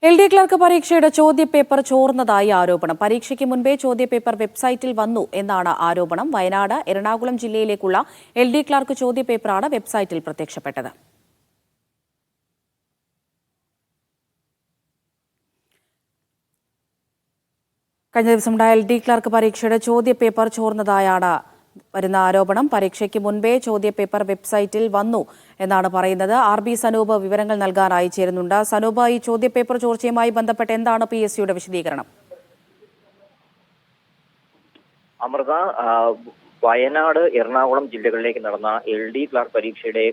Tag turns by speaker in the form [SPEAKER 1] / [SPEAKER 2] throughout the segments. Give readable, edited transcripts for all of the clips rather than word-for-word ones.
[SPEAKER 1] LD clerk പരീക്ഷയുടെ ചോദ്യപേപ്പർ ചോർന്നതായി ആരോപണം. പരീക്ഷയ്ക്ക് മുൻപേ ചോദ്യപേപ്പർ വെബ്സൈറ്റിൽ വന്നു എന്നാണ് ആരോപണം. വയനാട്, എറണാകുളം ജില്ലയിലേക്കുള്ള LD ക്ലർക്ക് ചോദ്യപേപ്പറാണ് വെബ്സൈറ്റിൽ പ്രത്യക്ഷപ്പെട്ടത്. കഴിഞ്ഞ ദിവസമുണ്ടായ LD ക്ലർക്ക് പരീക്ഷയുടെ ചോദ്യപേപ്പർ ചോർന്നതായാണ് വരുന്ന ആരോപണം. പരീക്ഷയ്ക്ക് മുൻപേ ചോദ്യപേപ്പർ വെബ്സൈറ്റിൽ വന്നു എന്നാണ് പറയുന്നത്. RB സനൂപ് വിവരങ്ങൾ നൽകാനായി ചേരുന്നുണ്ട്. സനൂപ്, ഈ ചോദ്യപേപ്പർ ചോർച്ചയുമായി ബന്ധപ്പെട്ട് എന്താണ് PSCയുടെ വിശദീകരണം?
[SPEAKER 2] അമൃത, വയനാട്, എറണാകുളം ജില്ലകളിലേക്ക് നടന്ന LD ക്ലർക്ക് പരീക്ഷയുടെ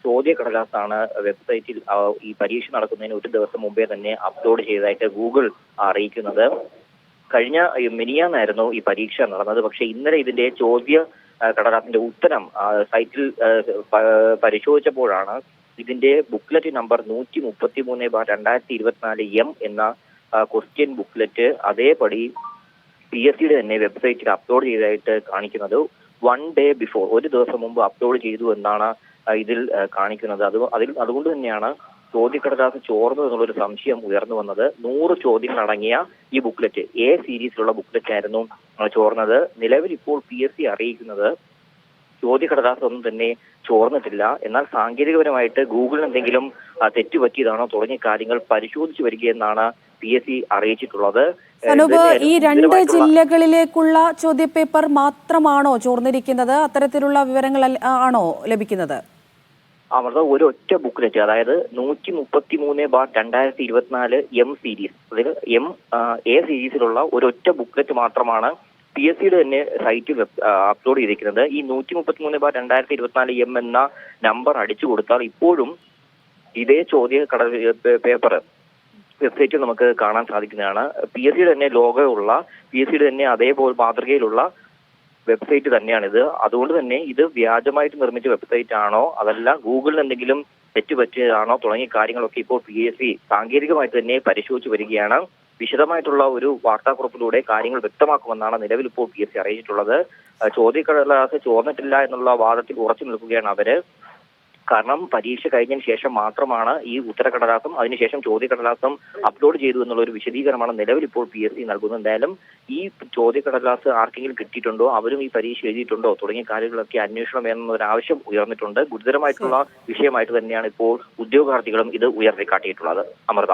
[SPEAKER 2] ചോദ്യക്കടലാസാണ് വെബ്സൈറ്റിൽ ഈ പരീക്ഷ നടക്കുന്നതിന് ഒരു ദിവസം മുമ്പേ തന്നെ അപ്ലോഡ് ചെയ്തതായിട്ട് ഗൂഗിൾ അറിയിക്കുന്നത്. കഴിഞ്ഞ മിനിയാന്നായിരുന്നു ഈ പരീക്ഷ നടന്നത്. പക്ഷെ ഇന്നലെ ഇതിന്റെ കടലാസിന്റെ ഉത്തരം സൈറ്റിൽ പരിശോധിച്ചപ്പോഴാണ് ഇതിന്റെ ബുക്ക്ലെറ്റ് നമ്പർ 133/2024 എന്ന ക്വസ്റ്റ്യൻ ബുക്ക്ലെറ്റ് അതേപടി PSCയുടെ തന്നെ വെബ്സൈറ്റിൽ അപ്ലോഡ് ചെയ്തതായിട്ട് കാണിക്കുന്നത്. 1 day ബിഫോർ, ഒരു ദിവസം മുമ്പ് അപ്ലോഡ് ചെയ്തു എന്നാണ് ഇതിൽ കാണിക്കുന്നത്. അതുകൊണ്ട് തന്നെയാണ് ചോദ്യക്കടലാസ് ചോർന്നു എന്നുള്ളൊരു സംശയം ഉയർന്നു വന്നത്. 100 ചോദ്യങ്ങൾ അടങ്ങിയ ഈ ബുക്ക്ലെറ്റ്, A സീരീസിലുള്ള ബുക്ക്ലെറ്റ് ആയിരുന്നു ചോർന്നത്. നിലവിൽ ഇപ്പോൾ PSC അറിയിക്കുന്നത് ചോദ്യക്കടലാസ് ഒന്നും തന്നെ ചോർന്നിട്ടില്ല. എന്നാൽ സാങ്കേതികപരമായിട്ട് ഗൂഗിളിന് എന്തെങ്കിലും തെറ്റുപറ്റിയതാണോ തുടങ്ങിയ കാര്യങ്ങൾ പരിശോധിച്ചു വരികയെന്നാണ് PSC അറിയിച്ചിട്ടുള്ളത്.
[SPEAKER 1] ഈ 2 ജില്ലകളിലേക്കുള്ള ചോദ്യപേപ്പർ മാത്രമാണോ ചോർന്നിരിക്കുന്നത്? അത്തരത്തിലുള്ള വിവരങ്ങൾ ആണോ ലഭിക്കുന്നത്?
[SPEAKER 2] അമൃത, ഒരൊറ്റ ബുക്ക്ലെറ്റ്, അതായത് 133/2024 M സീരീസ്, അതിൽ A സീരീസിലുള്ള ഒരൊറ്റ ബുക്ക്ലെറ്റ് മാത്രമാണ് PSCയുടെ തന്നെ സൈറ്റിൽ അപ്ലോഡ് ചെയ്തിരിക്കുന്നത്. ഈ 133/2024 M എന്ന നമ്പർ അടിച്ചു കൊടുത്താൽ ഇപ്പോഴും ഇതേ പേപ്പർ വെബ്സൈറ്റിൽ നമുക്ക് കാണാൻ സാധിക്കുന്നതാണ്. PSCയുടെ തന്നെ ലോഗോ ഉള്ള, PSCയുടെ തന്നെ അതേപോലെ മാതൃകയിലുള്ള വെബ്സൈറ്റ് തന്നെയാണിത്. അതുകൊണ്ട് തന്നെ ഇത് വ്യാജമായിട്ട് നിർമ്മിച്ച വെബ്സൈറ്റ് ആണോ, അതല്ല ഗൂഗിളിന് എന്തെങ്കിലും തെറ്റുപറ്റിയതാണോ തുടങ്ങിയ കാര്യങ്ങളൊക്കെ ഇപ്പോൾ PSC സാങ്കേതികമായിട്ട് തന്നെ പരിശോധിച്ചു വരികയാണ്. വിശദമായിട്ടുള്ള ഒരു വാർത്താക്കുറിപ്പിലൂടെ കാര്യങ്ങൾ വ്യക്തമാക്കുമെന്നാണ് നിലവിൽ ഇപ്പോൾ PSC അറിയിച്ചിട്ടുള്ളത്. ചോദ്യക്കടലാസ് ചോർന്നിട്ടില്ല എന്നുള്ള വാദത്തിൽ ഉറച്ചു നിൽക്കുകയാണ് അവര്. കാരണം പരീക്ഷ കഴിഞ്ഞതിന് ശേഷം മാത്രമാണ് ഈ ഉത്തരക്കടലാസും അതിനുശേഷം ചോദ്യക്കടലാസും അപ്ലോഡ് ചെയ്തു എന്നുള്ള ഒരു വിശദീകരണമാണ് നിലവിൽ ഇപ്പോൾ PSC നൽകുന്നത്. എന്തായാലും ഈ ചോദ്യക്കടലാസ് ആർക്കെങ്കിലും കിട്ടിയിട്ടുണ്ടോ, അവരും ഈ പരീക്ഷ എഴുതിയിട്ടുണ്ടോ തുടങ്ങിയ കാര്യങ്ങളൊക്കെ അന്വേഷണം വേണമെന്നൊരു ആവശ്യം ഉയർന്നിട്ടുണ്ട്. ഗുരുതരമായിട്ടുള്ള വിഷയമായിട്ട് തന്നെയാണ് ഇപ്പോൾ ഉദ്യോഗാർത്ഥികളും ഇത് ഉയർത്തിക്കാട്ടിയിട്ടുള്ളത്. അമൃത.